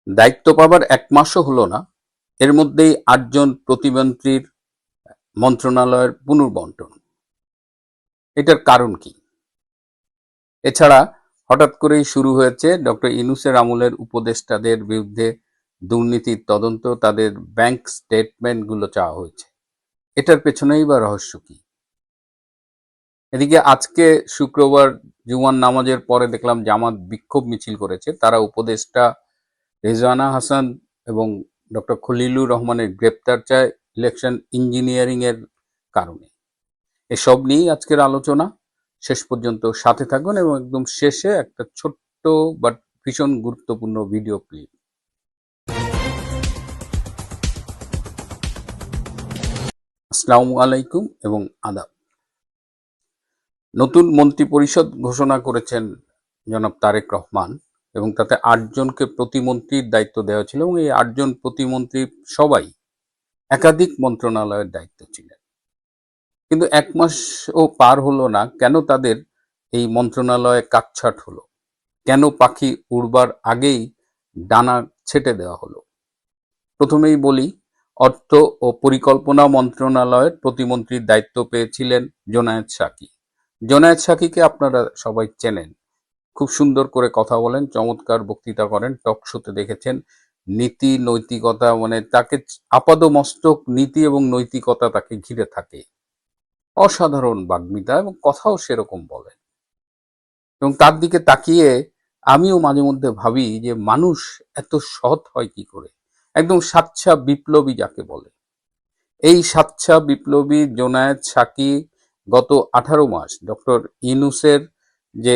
দায়িত্ব পাবার ১ মাসও হলো না, এর মধ্যেই ৮ জন প্রতিমন্ত্রীর মন্ত্রণালয়ের পুনর্বণ্টন। এটার কারণ কি? এছাড়া হঠাৎ করেই শুরু হয়েছে ডক্টর ইউনূসের আমলের উপদেষ্টাদের বিরুদ্ধে দুর্নীতির তদন্ত, তাদের ব্যাংক স্টেটমেন্টগুলো চাওয়া হয়েছে। এটার পেছনেই বা রহস্য কি? এদিকে আজকে শুক্রবার জুমার নামাজের পরে দেখলাম জামাত বিক্ষোভ মিছিল করেছে। তারা উপদেষ্টা রেজওয়ানা হাসান এবং ডক্টর খলিলুর রহমানের গ্রেপ্তার চায় ইলেকশন ইঞ্জিনিয়ারিং এর কারণে। এসব নিয়েই আজকের আলোচনা। শেষ পর্যন্ত সাথে থাকুন এবং একদম শেষে একটা ছোট্ট বাট ভীষণ গুরুত্বপূর্ণ ভিডিও ক্লিপ। আসসালামু আলাইকুম এবং আদাব। নতুন মন্ত্রিপরিষদ ঘোষণা করেছেন জনাব তারেক রহমান এবং তাতে ৮ জনকে প্রতিমন্ত্রীর দায়িত্ব দেওয়া ছিল এবং এই ৮ জন প্রতিমন্ত্রী সবাই একাধিক মন্ত্রণালয়ের দায়িত্ব ছিলেন। কিন্তু ১ মাসও পার হলো না, কেন তাদের এই মন্ত্রণালয়ে কাটছাঁট হলো? কেন পাখি উড়বার আগেই ডানা ছেঁটে দেওয়া হলো? প্রথমেই বলি, অর্থ ও পরিকল্পনা মন্ত্রণালয়ের প্রতিমন্ত্রীর দায়িত্ব পেয়েছিলেন জোনায়েদ সাকি। জোনায়েদ সাকিকে আপনারা সবাই চেনেন, খুব সুন্দর করে কথা বলেন, চমৎকার বক্তৃতা করেন, টক শোতে দেখেছেন। নীতি নৈতিকতা, মানে তাকে আপাদমস্তক নীতি এবং নৈতিকতা তাকে ঘিরে থাকে। অসাধারণ বাগ্মিতা এবং কথাও সেরকম বলেন। এবং তার দিকে তাকিয়ে আমিও মাঝে মধ্যে ভাবি যে মানুষ এত সৎ হয় কি করে, একদম সাচ্চা বিপ্লবী যাকে বলে। এই সাচ্চা বিপ্লবী জোনায়েদ সাকি গত 18 মাস ডক্টর ইউনূসের যে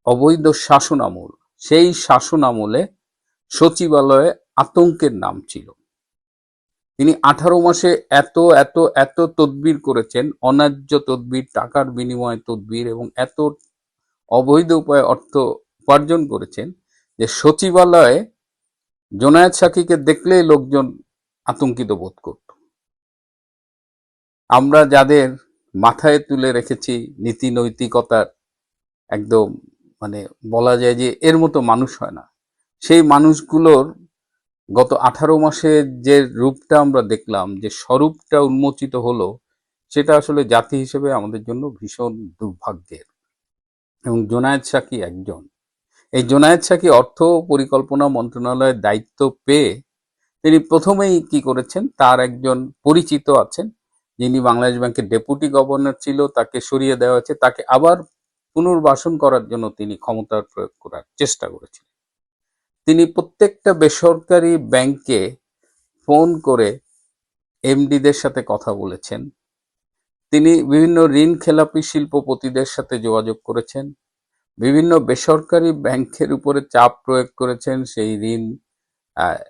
অবৈধ শাসনামল, সেই শাসনামলে সচিবালয়ে আতঙ্কের নাম ছিল। তিনি 18 মাসে এত এত এত তদবির করেছেন, অন্যায্য তদবির, টাকার বিনিময়ে তদবির, এবং এত অবৈধ উপায়ে অর্থ উপার্জন করেছেন যে সচিবালয়ে জোনায়েদ সাকিকে দেখলেই লোকজন আতঙ্কিত বোধ করত। আমরা যাদের মাথায় তুলে রেখেছি নীতি নৈতিকতার একদম, মানে বলা যায় যে এর মতো মানুষ হয় না, সেই মানুষগুলোর গত 18 মাসে যে রূপটা আমরা দেখলাম, যে স্বরূপটা উন্মোচিত হলো, সেটা আসলে জাতি হিসেবে আমাদের জন্য ভীষণ দুর্ভাগ্যের। এবং জোনায়েদ সাকি একজন। এই জোনায়েদ সাকি অর্থ পরিকল্পনা মন্ত্রণালয়ের দায়িত্ব পেয়ে তিনি প্রথমেই কি করেছেন, তার একজন পরিচিত আছেন যিনি বাংলাদেশ ব্যাংকের ডেপুটি গভর্নর ছিল, তাকে সরিয়ে দেওয়া হয়েছে, তাকে আবার পুনর্বাসন করার জন্য তিনি ক্ষমতার প্রয়োগ করার চেষ্টা করেছিলেন। তিনি প্রত্যেকটা বেসরকারি ব্যাংকে ফোন করে এমডিদের সাথে কথা বলেছেন। তিনি বিভিন্ন ঋণ খেলাপি শিল্পপতিদের সাথে যোগাযোগ করেছেন, বিভিন্ন বেসরকারি ব্যাংকের উপরে চাপ প্রয়োগ করেছেন সেই ঋণ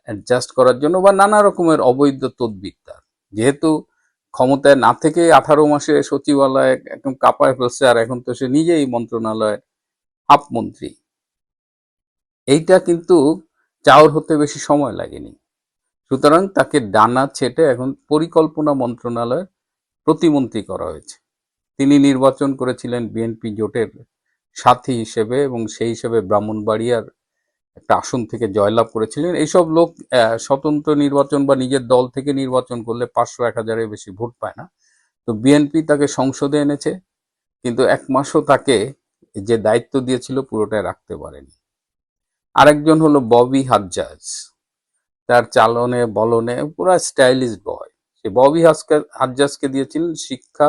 অ্যাডজাস্ট করার জন্য, বা নানা রকমের অবৈধ তদবির তার। যেহেতু ক্ষমতায় না থেকে 18 মাসে সচিবালয় একদম কাঁপায় ফেলছে, আর এখন তো সে নিজেই মন্ত্রণালয়ের হাফ মন্ত্রী। এইটা কিন্তু চাওর হতে বেশি সময় লাগেনি। সুতরাং তাকে ডানা ছেটে এখন পরিকল্পনা মন্ত্রণালয়ের প্রতিমন্ত্রী করা হয়েছে। তিনি নির্বাচন করেছিলেন বিএনপি জোটের সাথী হিসেবে এবং সেই হিসেবে ব্রাহ্মণবাড়িয়ার একটা আসন থেকে জয়লাভ করেছিলেন। এইসব লোক স্বতন্ত্র নির্বাচন বা নিজের দল থেকে নির্বাচন করলে 500-1000-এর বেশি ভোট পায় না। তো বিএনপি তাকে সংসদে এনেছে, কিন্তু 1 মাসও তাকে যে দায়িত্ব দিয়েছিল পুরোটাই রাখতে পারেনি। আরেকজন হলো ববি হাজ্জাজ। তার চালনে বলনে পুরো স্টাইলিশ বয়। সে ববি হাজ্জাজকে দিয়েছিলেন শিক্ষা,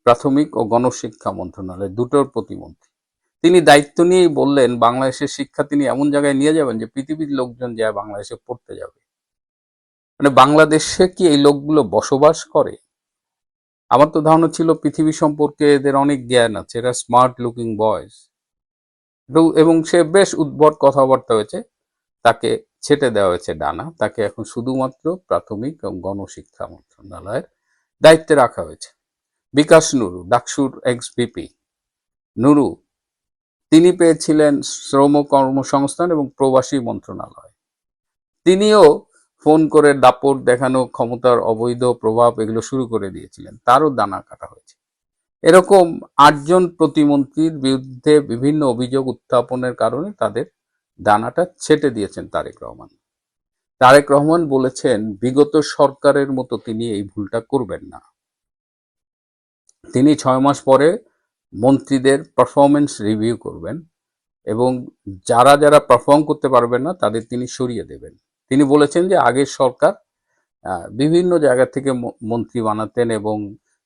প্রাথমিক ও গণশিক্ষা মন্ত্রণালয়, দুটোর প্রতিমন্ত্রী। তিনি দায়িত্ব নিয়েই বললেন বাংলাদেশের শিক্ষা তিনি এমন জায়গায় নিয়ে যাবেন যে পৃথিবীর লোকজন যায় বাংলাদেশে পড়তে যাবে। মানে বাংলাদেশে কি এই লোকগুলো বসবাস করে? আমার তো ধারণা ছিল পৃথিবী সম্পর্কে এদের অনেক জ্ঞান আছে, এরা স্মার্ট লুকিং বয়েজ। এবং সে বেশ উদ্ভট কথাবার্তা হয়েছে, তাকে ছেটে দেওয়া হয়েছে ডানা, তাকে এখন শুধুমাত্র প্রাথমিক এবং গণশিক্ষা মন্ত্রণালয়ের দায়িত্বে রাখা হয়েছে। বিকাশ নুরু, ডাকসুর এক্স ভিপি নুরু, তিনি পেয়েছিলেন শ্রম কর্মসংস্থান এবং প্রবাসী মন্ত্রণালয়। তিনিও ফোন করে দাপট দেখানো, ক্ষমতার অবৈধ প্রভাব এগুলো শুরু করে দিয়েছিলেন, তারও দানা কাটা হয়েছে। এরকম 8 জন প্রতিমন্ত্রীর বিরুদ্ধে বিভিন্ন অভিযোগ উত্থাপনের কারণে তাদের দানাটা ছেটে দিয়েছেন তারেক রহমান। তারেক রহমান বলেছেন বিগত সরকারের মতো তিনি এই ভুলটা করবেন না। তিনি 6 মাস পরে মন্ত্রীদের পারফরমেন্স রিভিউ করবেন এবং যারা যারা পারফর্ম করতে পারবেন না তাদের তিনি সরিয়ে দেবেন। তিনি বলেছেন যে আগের সরকার বিভিন্ন জায়গা থেকে মন্ত্রী বানাতেন এবং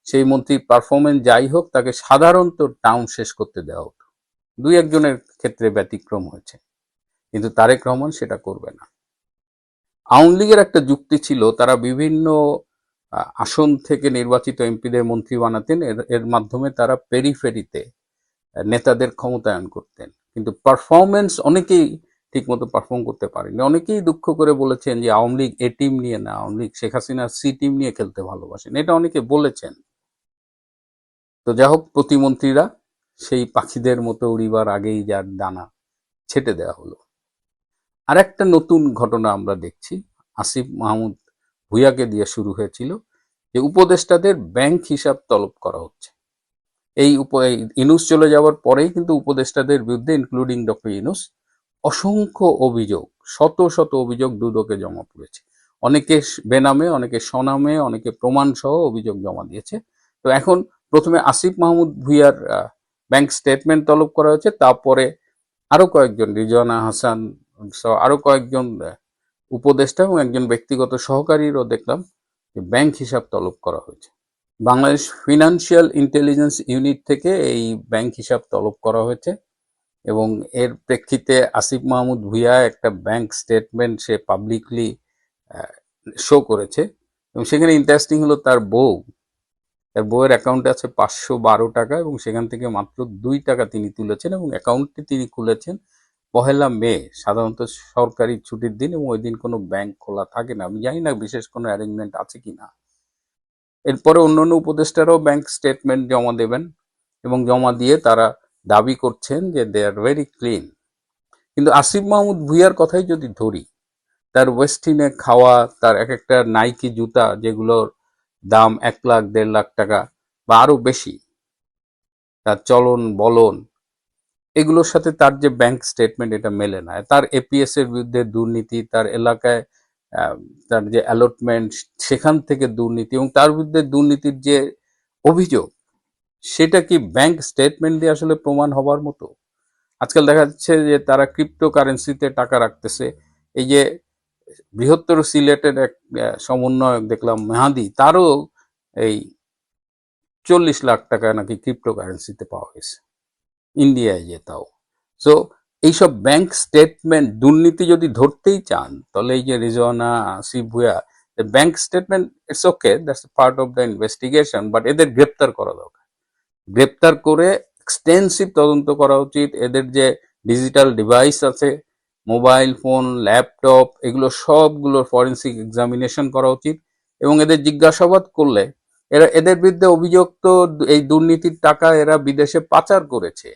সেই মন্ত্রীর পারফরমেন্স যাই হোক তাকে সাধারণত টার্ম শেষ করতে দেওয়া হতো। 2-1 জনের ক্ষেত্রে ব্যতিক্রম হয়েছে, কিন্তু তারেক রহমান সেটা করবে না। আওয়ামী লীগের একটা যুক্তি ছিল তারা বিভিন্ন আসন থেকে নির্বাচিত এমপিদের মন্ত্রী বানাতেন, এর মাধ্যমে তারা পেরিফেরিতে নেতাদের ক্ষমতায়ন করতেন, কিন্তু পারফরমেন্স অনেকেই ঠিকমতো পারফর্ম করতে পারেনি। অনেকেই দুঃখ করে বলেছেন যে আওয়ামী লীগ এ টিম নিয়ে না, আওয়ামী লীগ শেখ হাসিনার সি টিম নিয়ে খেলতে ভালোবাসেন, এটা অনেকে বলেছেন। তো যাই হোক, প্রতিমন্ত্রীরা সেই পাখিদের মতো উড়িবার আগেই যার দানা ছেটে দেওয়া হলো। আর একটা নতুন ঘটনা আমরা দেখছি, আসিফ মাহমুদ ভুঁইয়াকে দিয়ে শুরু হয়েছিল যে উপদেষ্টাদের ব্যাংক হিসাব তলব করা হচ্ছে। এই ইনুস চলে যাওয়ার পরেই কিন্তু উপদেষ্টাদের বিরুদ্ধে, ইনক্লুডিং ডক্টর ইনুস, অসংখ্য অভিযোগ, শত শত অভিযোগ দুদকে জমা পড়েছে। অনেকে বেনামে, অনেকে স্বনামে, অনেকে প্রমাণ সহ অভিযোগ জমা দিয়েছে। তো এখন প্রথমে আসিফ মাহমুদ ভুঁইয়ার ব্যাংক স্টেটমেন্ট তলব করা হয়েছে, তারপরে আরো কয়েকজন, রিজওয়ানা হাসান আরো কয়েকজন উপদেষ্টা এবং একজন ব্যক্তিগত সহকারীরও দেখলাম যে ব্যাংক হিসাব তলব করা হয়েছে। বাংলাদেশ ফিনান্সিয়াল ইন্টেলিজেন্স ইউনিট থেকে এই ব্যাংক হিসাব তলব করা হয়েছে এবং এর প্রেক্ষিতে আসিফ মাহমুদ ভুঁইয়া একটা ব্যাংক স্টেটমেন্ট সে পাবলিকলি শো করেছে এবং সেখানে ইন্টারেস্টিং হলো তার বউয়ের অ্যাকাউন্টে আছে 512 টাকা এবং সেখান থেকে মাত্র 2 টাকা তিনি তুলেছেন এবং অ্যাকাউন্টটি তিনি খুলেছেন 1 মে, সাধারণত সরকারি ছুটির দিন, এবং ওই দিন কোনো ব্যাংক খোলা থাকে না। আমি জানি না বিশেষ কোনো অ্যারেঞ্জমেন্ট আছে কিনা। এরপরে অন্যান্য উপদেষ্টারাও ব্যাংক স্টেটমেন্ট জমা দেবেন এবং জমা দিয়ে তারা দাবি করছেন যে দে আর ভেরি ক্লিন। কিন্তু আসিফ মাহমুদ ভুঁইয়ার কথাই যদি ধরি, তার ওয়েস্টিনে খাওয়া, তার এক একটা নাইকি জুতা যেগুলোর দাম 1 লাখ 1.5 লাখ টাকা বা আরো বেশি, তার চলন বলন, এগুলোর সাথে তার যে ব্যাংক স্টেটমেন্ট এটা মেলে না। তার এপিএস এর বিরুদ্ধে দুর্নীতি, তার এলাকায় তার যে অ্যালটমেন্ট সেখান থেকে দুর্নীতি এবং তার বিরুদ্ধে দুর্নীতির যে অভিযোগ, সেটা কি ব্যাংক স্টেটমেন্ট দিয়ে আসলে প্রমাণ হবার মতো? আজকাল দেখা যাচ্ছে যে তারা ক্রিপ্টোকারেন্সিতে টাকা রাখতেছে। এই যে বৃহত্তর সিলেটের এক সমন্বয়ক দেখলাম মেহাদি, তারও এই 40 লাখ টাকা নাকি ক্রিপ্টোকারেন্সিতে পাওয়া গেছে ইন্ডিয়ায়, যে তাও। সো এইসব ব্যাংক স্টেটমেন্ট দুর্নীতি যদি ধরতেই চান, তাহলে এই যে Rizwana, Asif Bhuiyan, bank statement it's okay, that's part of the investigation, but এদের গ্রেপ্তার করা দরকার। গ্রেপ্তার করে এক্সটেন্সিভ তদন্ত করা উচিত। এদের যে ডিজিটাল ডিভাইস আছে, মোবাইল ফোন, ল্যাপটপ, এগুলো সবগুলোর ফরেন্সিক এক্সামিনেশন করা উচিত এবং এদের জিজ্ঞাসাবাদ করলে এদের বিরুদ্ধে অভিযোগ তো এই দুর্নীতির টাকা এরা বিদেশে পাচার করেছে,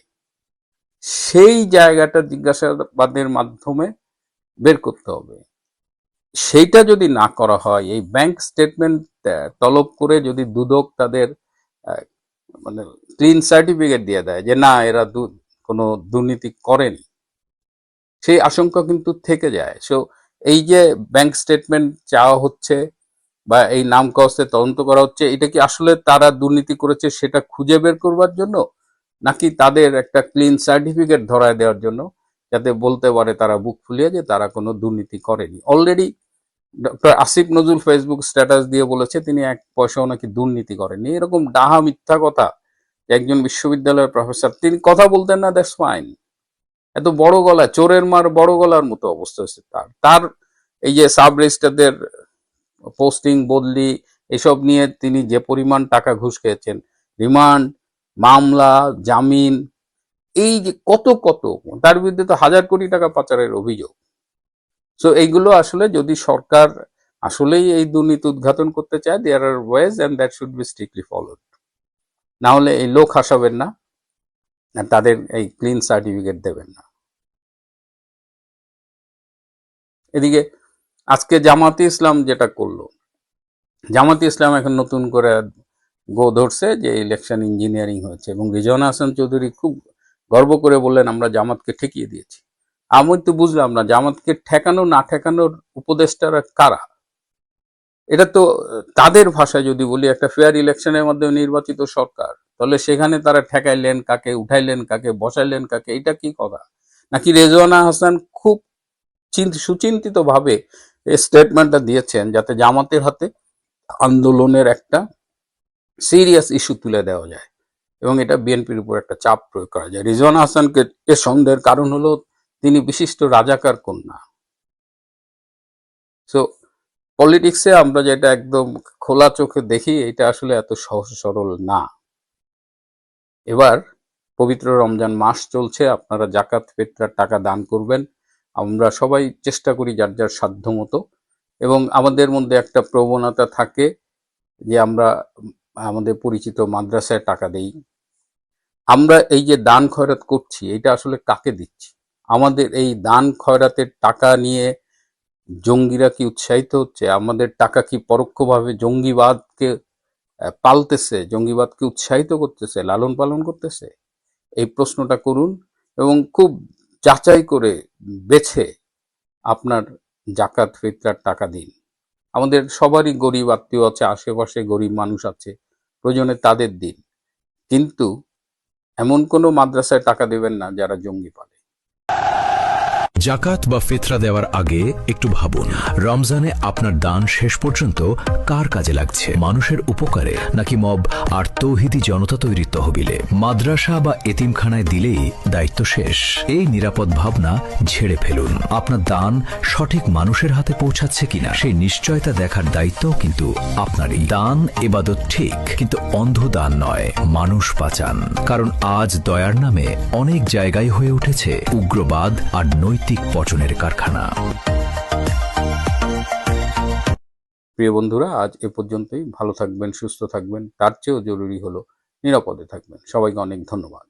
সেই জায়গাটা জিজ্ঞাসাবাদের মাধ্যমে বের করতে হবে। সেইটা যদি না করা হয়, এই ব্যাংক স্টেটমেন্ট তলব করে যদি দুদক তাদের মানে ক্লিন সার্টিফিকেট দিয়ে দেয় যে না এরা কোনো দুর্নীতি করেনি, সেই আশঙ্কা কিন্তু থেকে যায়। সো এই যে ব্যাংক স্টেটমেন্ট চাওয়া হচ্ছে বা এই নাম কাগজে তদন্ত করা হচ্ছে, এটা কি আসলে তারা দুর্নীতি করেছে সেটা খুঁজে বের করবার জন্য, নাকি তাদের একটা ক্লিন সার্টিফিকেট ধরায় দেওয়ার জন্য, যাতে বলতে পারে তারা বুক ফুলিয়ে যে তারা কোনো দুর্নীতি করেনি? Already doctor Asif Nazrul Facebook status দিয়ে বলেছে তিনি 1 পয়সাও নাকি দুর্নীতি করেননি। এরকম ডাহা মিথ্যা কথা একজন বিশ্ববিদ্যালয়ের প্রফেসর, তিনি কথা বলতেন না, দ্যাটস ফাইন। এত বড় গলা, চোরের মার বড় গলার মতো অবস্থা হয়েছে তার এই যে সাব রেজিস্ট্রারদের পোস্টিং, বদলি, এসব নিয়ে তিনি যে পরিমাণ টাকা ঘুষ খেয়েছেন, রিমান্ড, মামলা, জামিন, এই যে কত কত, তার বিরুদ্ধে তো 1000 কোটি টাকা পাচারের অভিযোগ। সো এইগুলো আসলে যদি সরকার আসলেই এই দুর্নীতি উদ্ঘাটন করতে চায়, there are ways and that should be strictly followed. না হলে এই লোক হাসাবেন না, তাদের এই ক্লিন সার্টিফিকেট দেবেন না। এদিকে আজকে জামাতে ইসলাম যেটা করলো, জামাতে ইসলাম এখন নতুন করে গো ধরছে যে ইলেকশন ইঞ্জিনিয়ারিং হয়েছে এবং রিজওয়ানা হাসান চৌধুরী খুব গর্ব করে বললেন আমরা জামাতকে ঠেকিয়ে দিয়েছি। আমি তো বুঝলাম না জামাতকে ঠেকানো না ঠেকানোর উপদেষ্টারা কারা। এটা তো তাদের ভাষায় যদি বলি, একটা ফেয়ার ইলেকশনের মাধ্যমে নির্বাচিত সরকার, তাহলে সেখানে তারা ঠেকাইলেন কাকে, উঠাইলেন কাকে, বসাইলেন কাকে, এটা কি কথা? নাকি রেজওয়ানা হাসান খুব সুচিন্তিত ভাবে এই স্টেটমেন্টটা দিয়েছেন যাতে জামাতের হাতে আন্দোলনের একটা সিরিয়াস ইস্যু তুলে দেওয়া যায় এবং এটা বিএনপির উপর একটা চাপ প্রয়োগ করা যায়। রিজওয়ানা হাসানকে এ সন্দেহের কারণ হলো তিনি বিশিষ্ট রাজাকার কন্যা। সো পলিটিক্সে আমরা যেটা একদম খোলা চোখে দেখি, এটা আসলে এত সহজ সরল না। এবার পবিত্র রমজান মাস চলছে, আপনারা জাকাত ফিতরার টাকা দান করবেন। আমরা সবাই চেষ্টা করি যার যার সাধ্য মতো, এবং আমাদের মধ্যে একটা প্রবণতা থাকে যে আমরা আমাদের পরিচিত মাদ্রাসায় টাকা দেই। আমরা এই যে দান খয়রাত করছি, এটা আসলে কাকে দিচ্ছি? আমাদের এই দান খয়রাতের টাকা নিয়ে জঙ্গিরা কি উৎসাহিত হচ্ছে? আমাদের টাকা কি পরোক্ষভাবে জঙ্গিবাদকে পালতেছে, জঙ্গিবাদকে উৎসাহিত করতেছে, লালন পালন করতেছে? এই প্রশ্নটা করুন এবং খুব যাচাই করে বেছে আপনার জাকাত ফিতরার টাকা দিন। আমাদের সবারই গরিব আত্মীয় আছে, আশেপাশে গরিব মানুষ আছে, প্রয়োজনে তাদের দিন, কিন্তু এমন কোনো মাদ্রাসায় টাকা দেবেন না যারা জঙ্গি পালে। জাকাত বা ফিতরা দেওয়ার আগে একটু ভাবুন, রমজানে আপনার দান শেষ পর্যন্ত কার কাজে লাগছে? মানুষের উপকারে, নাকি মব আর তৌহিদি জনতা তৈরির তহবিলে? মাদ্রাসা বা এতিমখানায় দিলেই দায়িত্ব শেষ? এই নিরাপদ ভাবনা ঝেড়ে ফেলুন। আপনার দান সঠিক মানুষের হাতে পৌঁছাচ্ছে কিনা সেই নিশ্চয়তা দেখার দায়িত্ব কিন্তু আপনারই। দান ইবাদত ঠিক, কিন্তু অন্ধ দান নয়, মানুষ বাঁচান। কারণ আজ দয়ার নামে অনেক জায়গায় হয়ে উঠেছে উগ্রবাদ আর নৈতিক পচনের কারখানা। প্রিয় বন্ধুরা, আজ এ পর্যন্তই। ভালো থাকবেন, সুস্থ থাকবেন, তার চেয়েও জরুরি হলো নিরাপদে থাকবেন। সবাইকে অনেক ধন্যবাদ।